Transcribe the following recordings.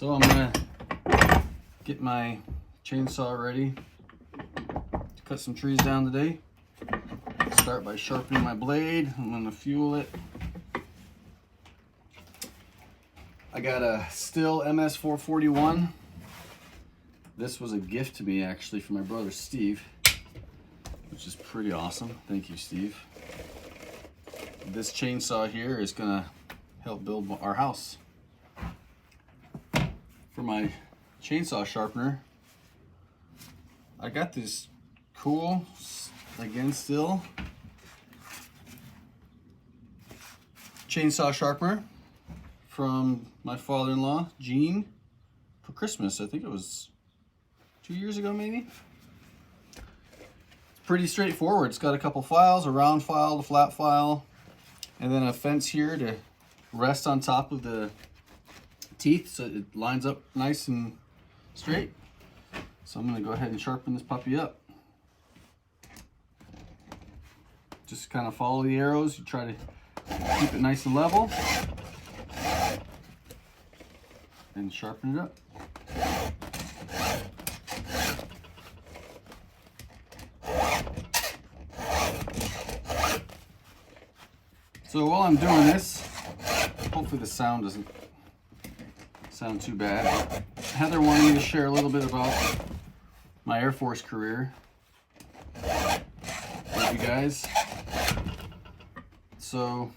So I'm gonna get my chainsaw ready to cut some trees down today. Start by sharpening my blade. I'm gonna fuel it. I got a Stihl MS441. This was a gift to me actually from my brother Steve, which is pretty awesome. Thank you, Steve. This chainsaw here is gonna help build our house. For my chainsaw sharpener, I got this cool, again, Stihl chainsaw sharpener from my father-in-law, Gene, for Christmas. I think it was 2 years ago, maybe. It's pretty straightforward. It's got a couple files, a round file, a flat file, and then a fence here to rest on top of the teeth so it lines up nice and straight. So I'm going to go ahead and sharpen this puppy up. Just kind of follow the arrows. You try to keep it nice and level and sharpen it up. So while I'm doing this, hopefully the sound doesn't sound too bad. Heather wanted me to share a little bit about my Air Force career with you guys. So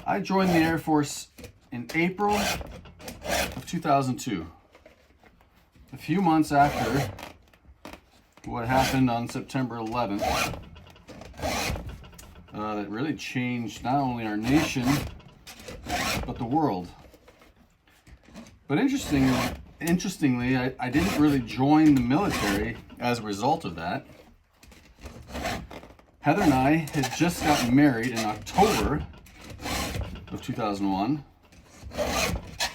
I joined the Air Force in April of 2002. A few months after what happened on September 11th, that really changed not only our nation, but the world. But interestingly, I didn't really join the military as a result of that. Heather and I had just gotten married in October of 2001.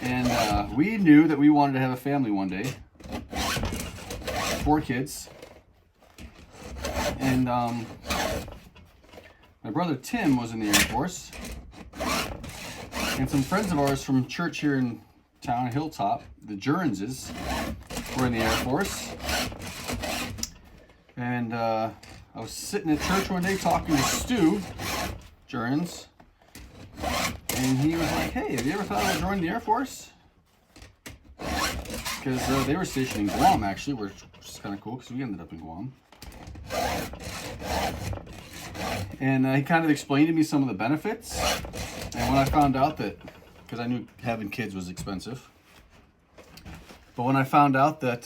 And we knew that we wanted to have a family one day. 4 kids. And my brother Tim was in the Air Force. And some friends of ours from church here in town, Hilltop, the Jernses, were in the Air Force. And I was sitting at church one day talking to Stu Jerns, and he was like, "Hey, have you ever thought about joining the Air Force?" Because they were stationed in Guam, actually, which is kind of cool because we ended up in Guam. And he kind of explained to me some of the benefits. And when I found out that, because I knew having kids was expensive, but when I found out that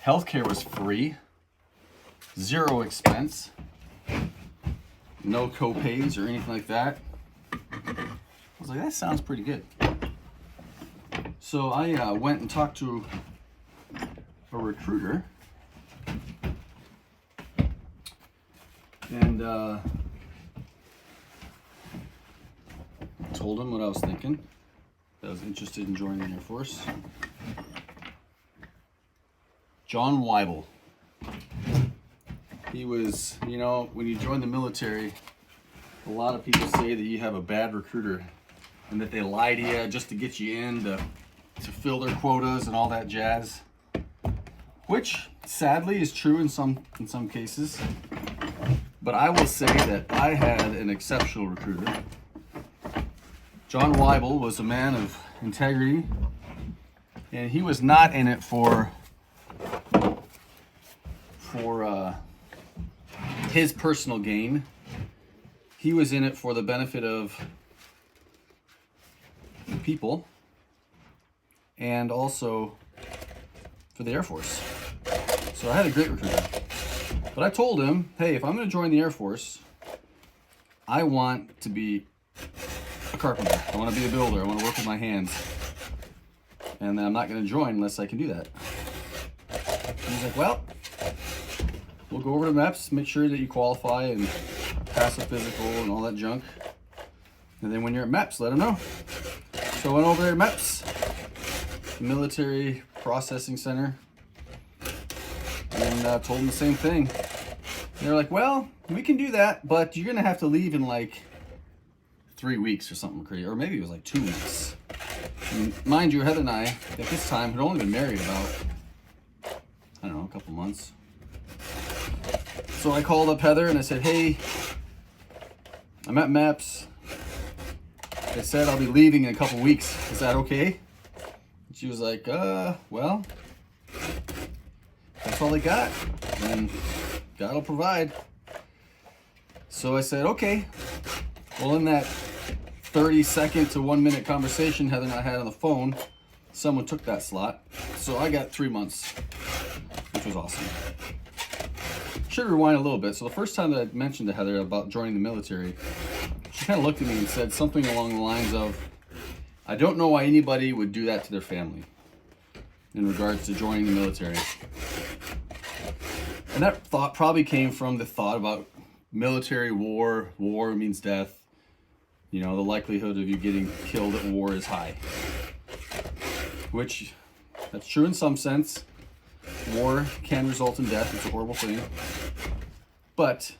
healthcare was free, 0 expense, no co-pays or anything like that, I was like, that sounds pretty good. So I went and talked to a recruiter, and told him what I was thinking, that I was interested in joining the Air Force. John Weibel. He was, you know, when you join the military, a lot of people say that you have a bad recruiter and that they lie to you just to get you in to fill their quotas and all that jazz, which sadly is true in some cases. But I will say that I had an exceptional recruiter. John Weibel was a man of integrity, and he was not in it for his personal gain. He was in it for the benefit of the people and also for the Air Force. So I had a great recruiter. But I told him, hey, if I'm going to join the Air Force, I want to be a carpenter. I want to be a builder. I want to work with my hands. And I'm not going to join unless I can do that. And he's like, well, we'll go over the MEPS, make sure that you qualify and pass the physical and all that junk. And then when you're at MEPS, let them know. So I went over there at MEPS, Military Processing Center, and told them the same thing. And they're like, well, we can do that, but you're going to have to leave in like 3 weeks or something crazy, or maybe it was like 2 weeks. And mind you, Heather and I, at this time, had only been married about, I don't know, a couple months. So I called up Heather and I said, hey, I'm at MEPS. They said I'll be leaving in a couple weeks. Is that okay? And she was like, well, that's all they got. And God will provide. So I said, okay. Well, in that 30-second to 1-minute conversation Heather and I had on the phone, someone took that slot. So I got 3 months, which was awesome. Should rewind a little bit. So the first time that I mentioned to Heather about joining the military, she kind of looked at me and said something along the lines of, I don't know why anybody would do that to their family in regards to joining the military. And that thought probably came from the thought about military war. War means death. You know, the likelihood of you getting killed at war is high. Which, that's true in some sense. War can result in death. It's a horrible thing. But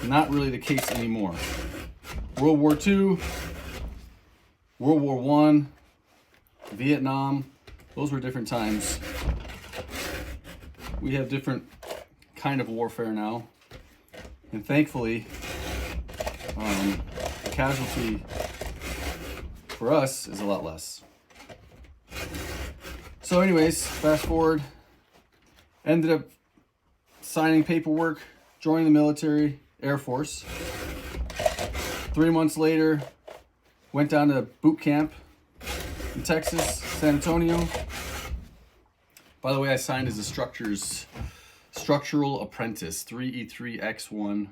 not really the case anymore. World War II, World War I, Vietnam, those were different times. We have different kind of warfare now. And thankfully, the casualty for us is a lot less. So anyways, fast forward, ended up signing paperwork, joining the military, Air Force. 3 months later, went down to boot camp in Texas, San Antonio. By the way, I signed as a structural apprentice, 3E3X1,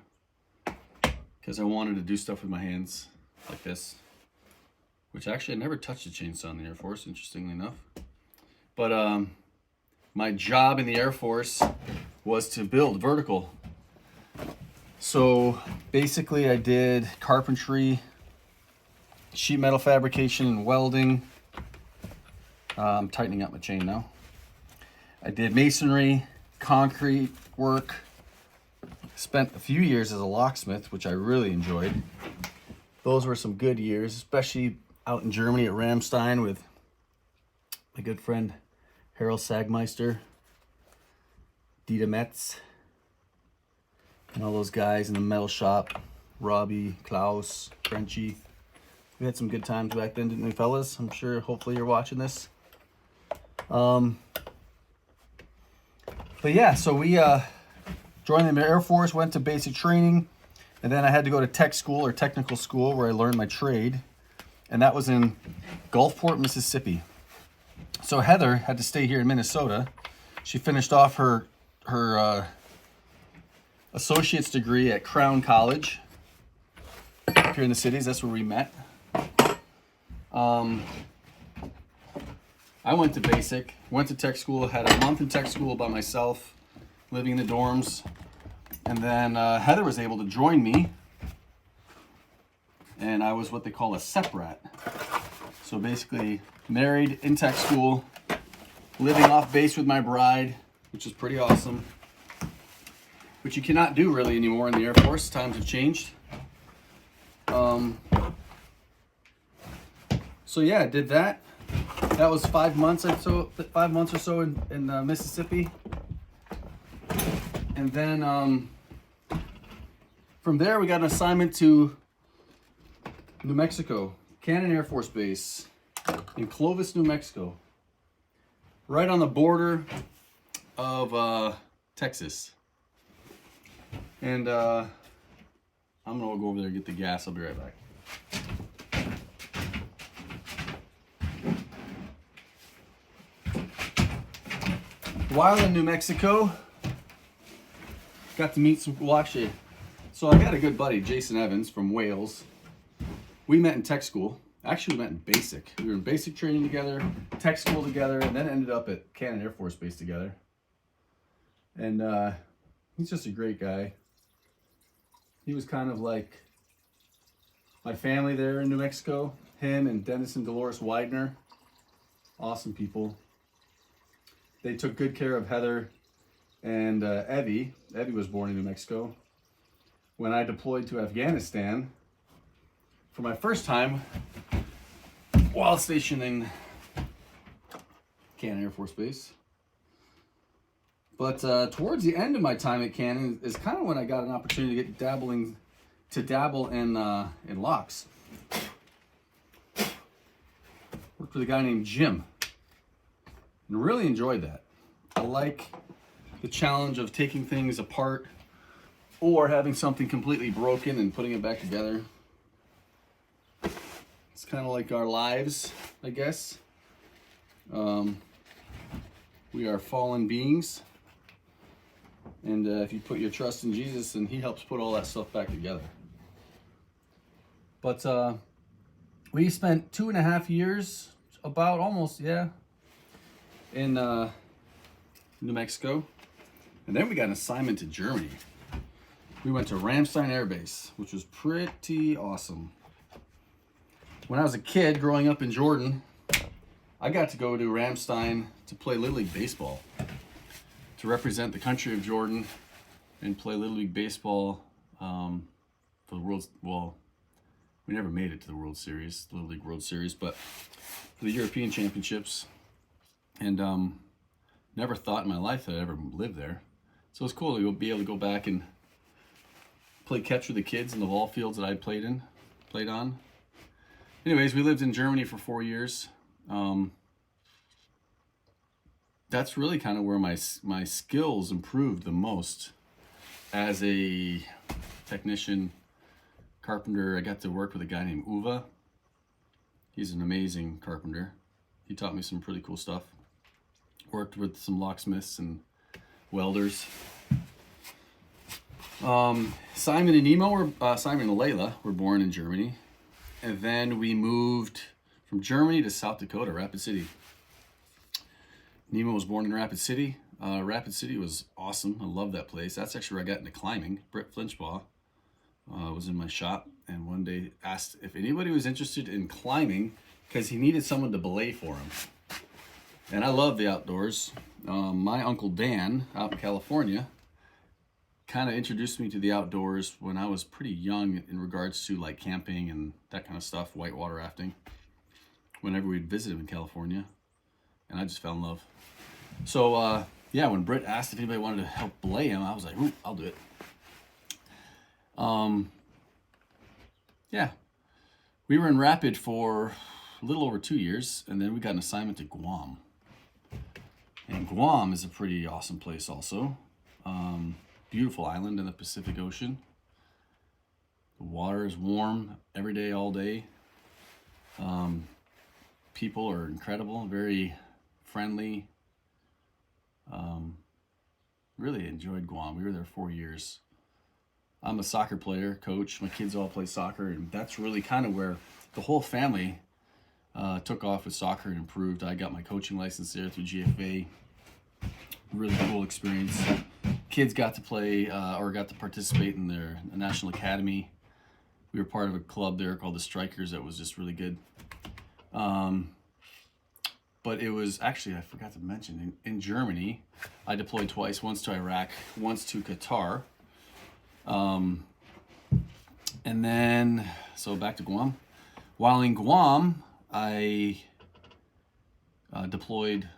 because I wanted to do stuff with my hands like this, which actually I never touched a chainsaw in the Air Force, interestingly enough. But my job in the Air Force was to build vertical. So basically I did carpentry, sheet metal fabrication and welding. I'm tightening up my chain now. I did masonry, concrete work. Spent a few years as a locksmith, which I really enjoyed. Those were some good years, especially out in Germany at Ramstein with my good friend Harold Sagmeister, Dieter Metz, and all those guys in the metal shop, Robbie, Klaus, Frenchy. We had some good times back then, didn't we, fellas? I'm sure, hopefully you're watching this. But yeah, so we joined the Air Force, went to basic training, and then I had to go to tech school or technical school where I learned my trade. And that was in Gulfport, Mississippi. So Heather had to stay here in Minnesota. She finished off her associate's degree at Crown College here in the cities. That's where we met. I went to basic, went to tech school, had a month in tech school by myself, living in the dorms. And then Heather was able to join me. And I was what they call a seprat. So basically married in tech school, living off base with my bride, which is pretty awesome. Which you cannot do really anymore in the Air Force. Times have changed. So yeah, I did that. That was 5 months or so. 5 months or so in Mississippi, and then from there we got an assignment to New Mexico, Cannon Air Force Base in Clovis, New Mexico, right on the border of Texas. And I'm gonna go over there and get the gas. I'll be right back. While in New Mexico, got to meet some, well actually, so I got a good buddy, Jason Evans from Wales. We met in tech school. Actually, we met in basic. We were in basic training together, tech school together, and then ended up at Cannon Air Force Base together. And he's just a great guy. He was kind of like my family there in New Mexico. Him and Dennis and Dolores Widener. Awesome people. They took good care of Heather and Evie. Evie was born in New Mexico. when I deployed to Afghanistan for my first time while stationed in Cannon Air Force Base. But towards the end of my time at Cannon is kind of when I got an opportunity to dabble in locks. Worked with a guy named Jim and really enjoyed that. I like the challenge of taking things apart or having something completely broken and putting it back together. It's kind of like our lives, I guess. We are fallen beings. And if you put your trust in Jesus, then he helps put all that stuff back together. But we spent 2.5 years, in New Mexico. And then we got an assignment to Germany. We went to Ramstein Air Base, which was pretty awesome. When I was a kid growing up in Jordan, I got to go to Ramstein to play Little League Baseball, to represent the country of Jordan and play Little League Baseball for the World's, well, we never made it to the World Series, Little League World Series, but for the European Championships. And never thought in my life that I'd ever live there. So it's cool to be able to go back and play catch with the kids in the ball fields that I played on. Anyways, we lived in Germany for 4 years. That's really kind of where my skills improved the most as a technician, carpenter. I got to work with a guy named Uwe. He's an amazing carpenter. He taught me some pretty cool stuff. Worked with some locksmiths and welders. Simon and Layla were born in Germany. And then we moved from Germany to South Dakota, Rapid City. Nemo was born in Rapid City. Rapid City was awesome. I love that place. That's actually where I got into climbing. Britt Flinchbaugh was in my shop and one day asked if anybody was interested in climbing because he needed someone to belay for him. And I love the outdoors. My Uncle Dan out in California kind of introduced me to the outdoors when I was pretty young in regards to like camping and that kind of stuff, whitewater rafting, whenever we'd visit him in California. And I just fell in love. So, yeah, when Britt asked if anybody wanted to help belay him, I was like, ooh, I'll do it. Yeah, we were in Rapid for a little over 2 years, and then we got an assignment to Guam. And Guam is a pretty awesome place also. Beautiful island in the Pacific Ocean. The water is warm every day, all day. People are incredible, very friendly. Really enjoyed Guam. We were there 4 years. I'm a soccer player, coach. My kids all play soccer, and that's really kind of where the whole family took off with soccer and improved. I got my coaching license there through GFA. Really cool experience. Kids got to play or got to participate in their national academy. We were part of a club there called the Strikers that was just really good. But it was actually, I forgot to mention, in Germany, I deployed twice, once to Iraq, once to Qatar. And then, so back to Guam. While in Guam, I deployed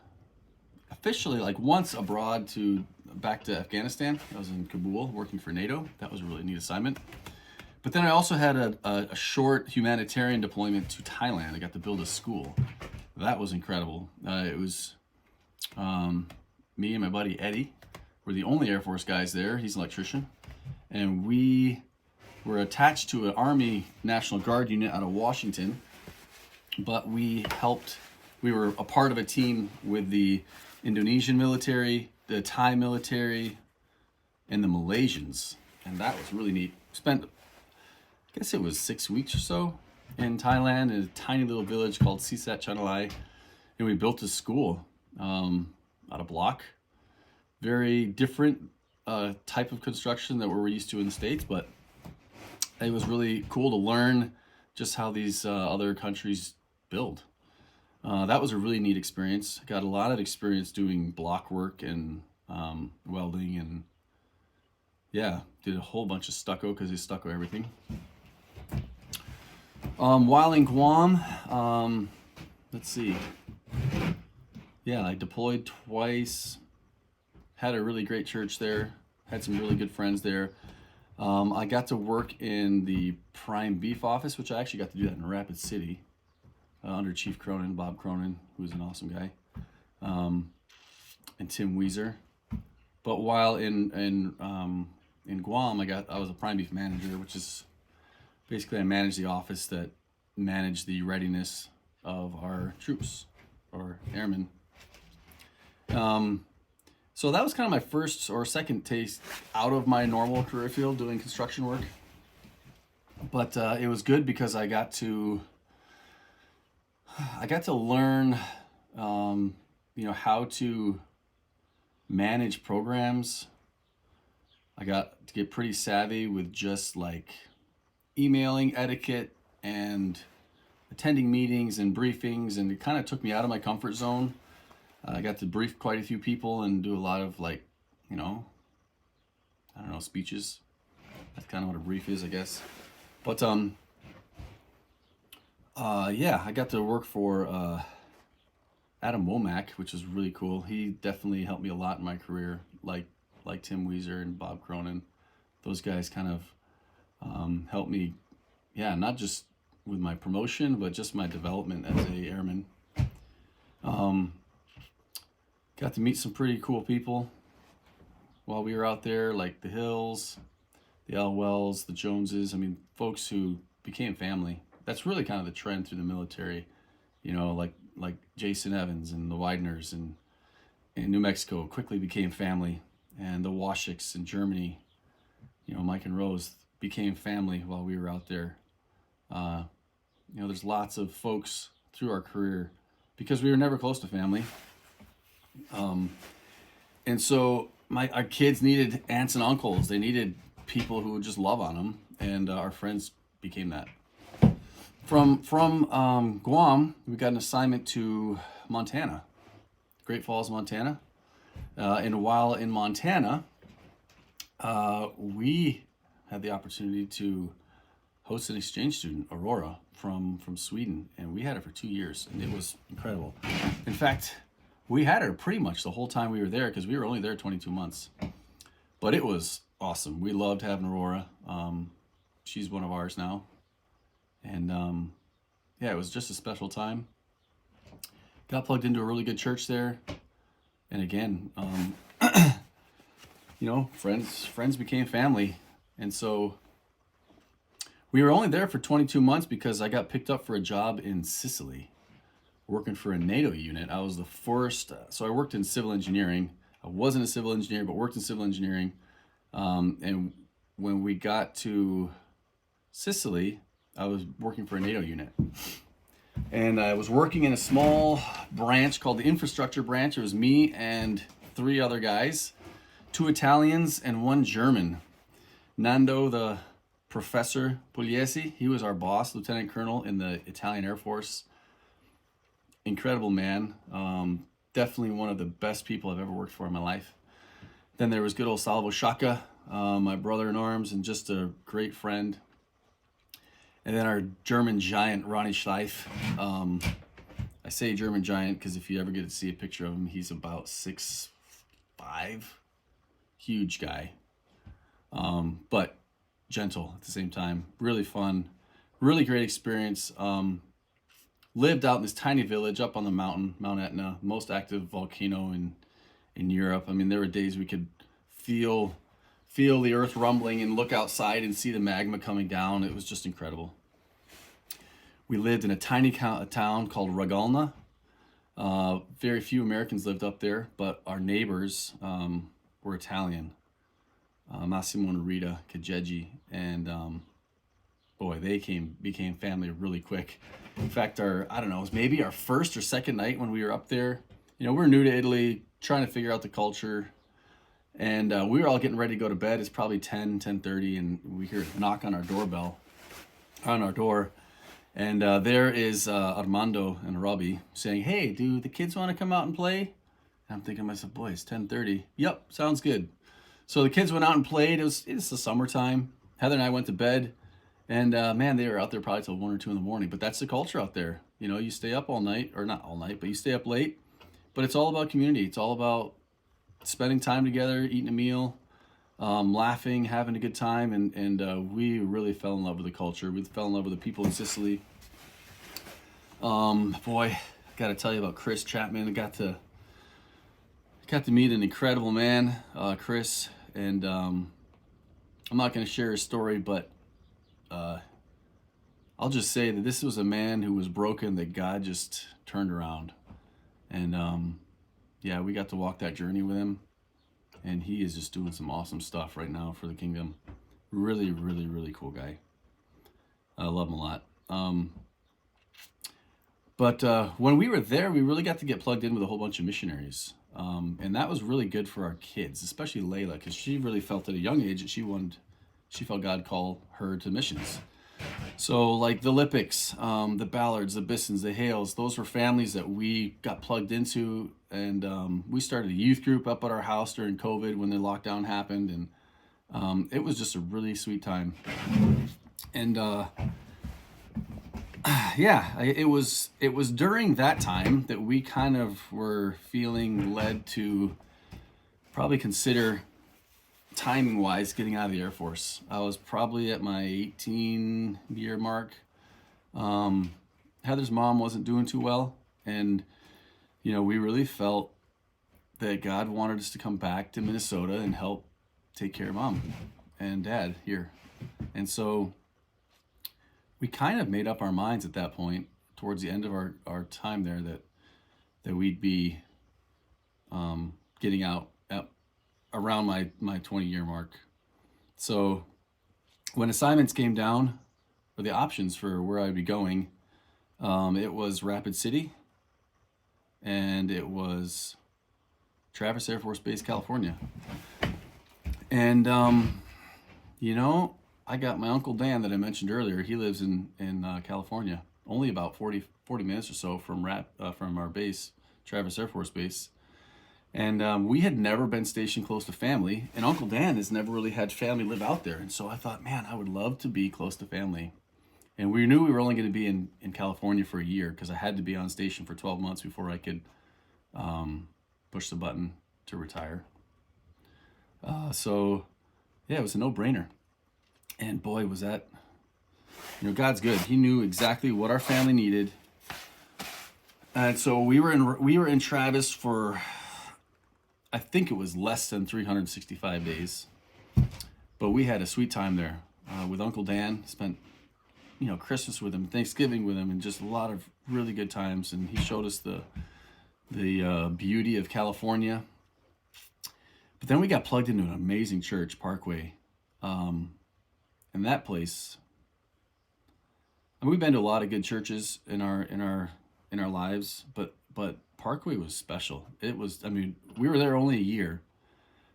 officially like once abroad back to Afghanistan. I was in Kabul working for NATO. That was a really neat assignment. But then I also had a short humanitarian deployment to Thailand. I got to build a school. That was incredible. It was me and my buddy Eddie were the only Air Force guys there. He's an electrician. And we were attached to an Army National Guard unit out of Washington. But we were a part of a team with the Indonesian military, the Thai military, and the Malaysians. And that was really neat. Spent, I guess it was 6 weeks or so in Thailand in a tiny little village called Sisat Chanalai. And we built a school out of block. Very different type of construction that we're used to in the States, but it was really cool to learn just how these other countries build. That was a really neat experience. Got a lot of experience doing block work and welding and yeah, did a whole bunch of stucco because he stucco everything. While in Guam, let's see. Yeah, I deployed twice. Had a really great church there. Had some really good friends there. I got to work in the prime beef office, which I actually got to do that in Rapid City under Chief Cronin, Bob Cronin, who's an awesome guy, and Tim Weezer. But while in Guam, I was a prime beef manager, which is basically I managed the office that managed the readiness of our troops or airmen. So that was kind of my first or second taste out of my normal career field doing construction work. But it was good because I got to learn, how to manage programs. I got to get pretty savvy with just like emailing etiquette and attending meetings and briefings, and it kind of took me out of my comfort zone. I got to brief quite a few people and do a lot of speeches. That's kind of what a brief is, I guess. But I got to work for Adam Womack, which was really cool. He definitely helped me a lot in my career, like Tim Weezer and Bob Cronin. Those guys kind of helped me, not just with my promotion, but just my development as a airman. Got to meet some pretty cool people while we were out there, like the Hills, the Elwells, the Joneses. I mean, folks who became family. That's really kind of the trend through the military, like Jason Evans and the Wideners in New Mexico quickly became family, and the Washicks in Germany, Mike and Rose became family while we were out there. There's lots of folks through our career because we were never close to family. And so our kids needed aunts and uncles. They needed people who would just love on them, and our friends became that. From Guam, we got an assignment to Montana, Great Falls, Montana. And while in Montana, we had the opportunity to host an exchange student, Aurora, from Sweden, and we had her for 2 years, and it was incredible. In fact, we had her pretty much the whole time we were there because we were only there 22 months. But it was awesome. We loved having Aurora. She's one of ours now. And it was just a special time. Got plugged into a really good church there. And again, friends became family. And so we were only there for 22 months because I got picked up for a job in Sicily, working for a NATO unit. I was the first, so I worked in civil engineering. I wasn't a civil engineer, but worked in civil engineering. And when we got to Sicily, I was working for a NATO unit. And I was working in a small branch called the infrastructure branch. It was me and 3 other guys, 2 Italians and 1 German. Nando, the professor Pugliese, he was our boss, lieutenant colonel in the Italian Air Force. Incredible man. Definitely one of the best people I've ever worked for in my life. Then there was good old Salvo Shaka, my brother in arms, and just a great friend. And then our German giant, Ronnie Schleif. I say German giant because if you ever get to see a picture of him, he's about 6'5", huge guy, but gentle at the same time. Really fun, really great experience. Lived out in this tiny village up on the mountain, Mount Etna, most active volcano in Europe. I mean, there were days we could feel the earth rumbling and look outside and see the magma coming down. It was just incredible. We lived in a tiny town called Ragalna. Very few Americans lived up there, but our neighbors were Italian. Massimo and Rita Cageji, and they became family really quick. In fact, it was maybe our first or second night when we were up there. We're new to Italy, trying to figure out the culture. And we were all getting ready to go to bed. It's probably 10:30, and we hear a knock on our door. And there is Armando and Robbie saying, "Hey, do the kids want to come out and play?" And I'm thinking to myself, boy, it's 10:30. Yep, sounds good. So the kids went out and played. It's the summertime. Heather and I went to bed, and man, they were out there probably till 1 or 2 in the morning. But that's the culture out there. You know, you stay up all night, or not all night, but you stay up late. But it's all about community. It's all about spending time together, eating a meal, laughing, having a good time, and we really fell in love with the culture. We fell in love with the people in Sicily. Boy, I got to tell you about Chris Chapman. I got to meet an incredible man, Chris, and I'm not going to share his story, but I'll just say that this was a man who was broken that God just turned around, and yeah, we got to walk that journey with him, and he is just doing some awesome stuff right now for the kingdom. Really, really, really cool guy. I love him a lot. But when we were there, we really got to get plugged in with a whole bunch of missionaries. And that was really good for our kids, especially Layla, because she really felt at a young age that she felt God call her to missions. So like the Lippics, the Ballards, the Bissons, the Hales, those were families that we got plugged into. And we started a youth group up at our house during COVID when the lockdown happened. And it was just a really sweet time. And yeah, it was during that time that we kind of were feeling led to probably consider, timing wise, getting out of the Air Force. I was probably at my 18-year mark. Heather's mom wasn't doing too well, and you know, we really felt that God wanted us to come back to Minnesota and help take care of mom and dad here. And so we kind of made up our minds at that point, towards the end of our time there, that we'd be getting out at around my 20-year mark. So when assignments came down, or the options for where I'd be going, it was Rapid City, and it was Travis Air Force Base, California. And you know, I got my Uncle Dan that I mentioned earlier. He lives in California, only about 40 minutes or so from our base, Travis Air Force Base. And we had never been stationed close to family, and Uncle Dan has never really had family live out there. And so I thought, man, I would love to be close to family. And we knew we were only going to be in California for a year, because I had to be on station for 12 months before I could push the button to retire. So yeah, it was a no-brainer. And boy, was that, you know, God's good. He knew exactly what our family needed. And so we were in Travis for, I think it was less than 365 days. But we had a sweet time there with Uncle Dan. Spent, you know, Christmas with him, Thanksgiving with him, and just a lot of really good times. And he showed us the beauty of California. But then we got plugged into an amazing church, Parkway. And that place, and we've been to a lot of good churches in our lives, but Parkway was special. It was, I mean, we were there only a year,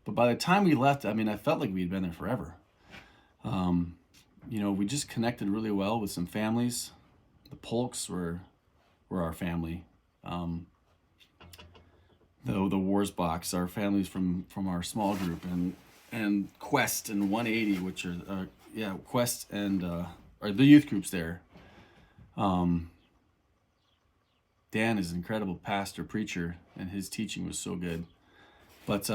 but by the time we left, I mean, I felt like we'd been there forever. You know, we just connected really well with some families. The Polks were our family. The Warsbachs, our families from our small group, and Quest and 180, which are Quest and are the youth groups there. Dan is an incredible pastor, preacher, and his teaching was so good. But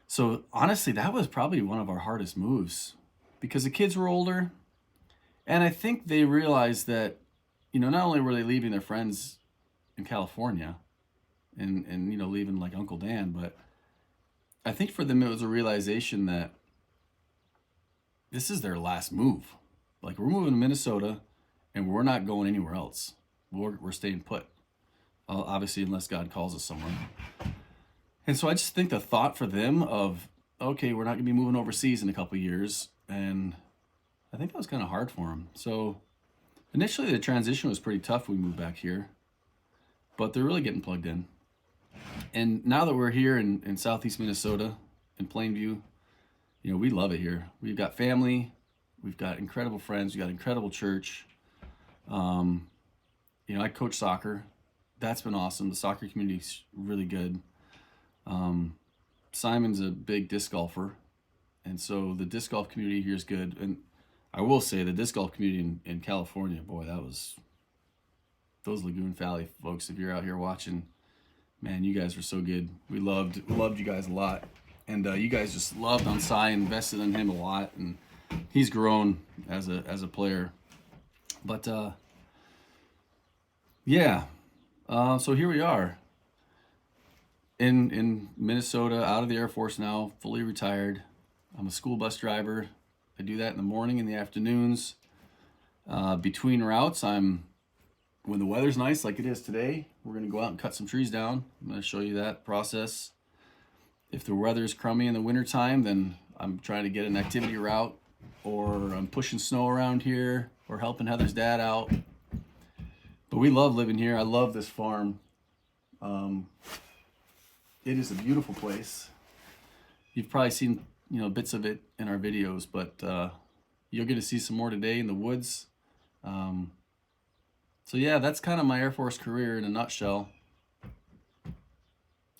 so honestly, that was probably one of our hardest moves, because the kids were older, and I think they realized that, you know, not only were they leaving their friends in California and you know, leaving like Uncle Dan, but I think for them it was a realization that this is their last move. Like, we're moving to Minnesota, and we're not going anywhere else. We're staying put, obviously, unless God calls us somewhere. And so I just think the thought for them of, okay, we're not going to be moving overseas in a couple of years, and I think that was kind of hard for them. So initially the transition was pretty tough when we moved back here, but they're really getting plugged in. And now that we're here in southeast Minnesota, in Plainview, you know, we love it here. We've got family, we've got incredible friends, we've got incredible church. You know, I coach soccer. That's been awesome. The soccer community's really good. Simon's a big disc golfer, and so the disc golf community here is good. And I will say the disc golf community in California, boy, those Lagoon Valley folks, if you're out here watching, man, you guys were so good. We loved you guys a lot. And you guys just loved on Cy, invested in him a lot, and he's grown as a player. But yeah, so here we are in Minnesota, out of the Air Force now, fully retired. I'm a school bus driver. I do that in the morning and the afternoons. Between routes, when the weather's nice like it is today, we're going to go out and cut some trees down. I'm going to show you that process. If the weather's crummy in the wintertime, then I'm trying to get an activity route, or I'm pushing snow around here, or helping Heather's dad out. But we love living here. I love this farm. It is a beautiful place. You've probably seen bits of it in our videos, but you're going to see some more today in the woods. So yeah, that's kind of my Air Force career in a nutshell.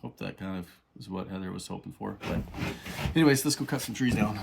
Hope that kind of is what Heather was hoping for. But anyways, let's go cut some trees down.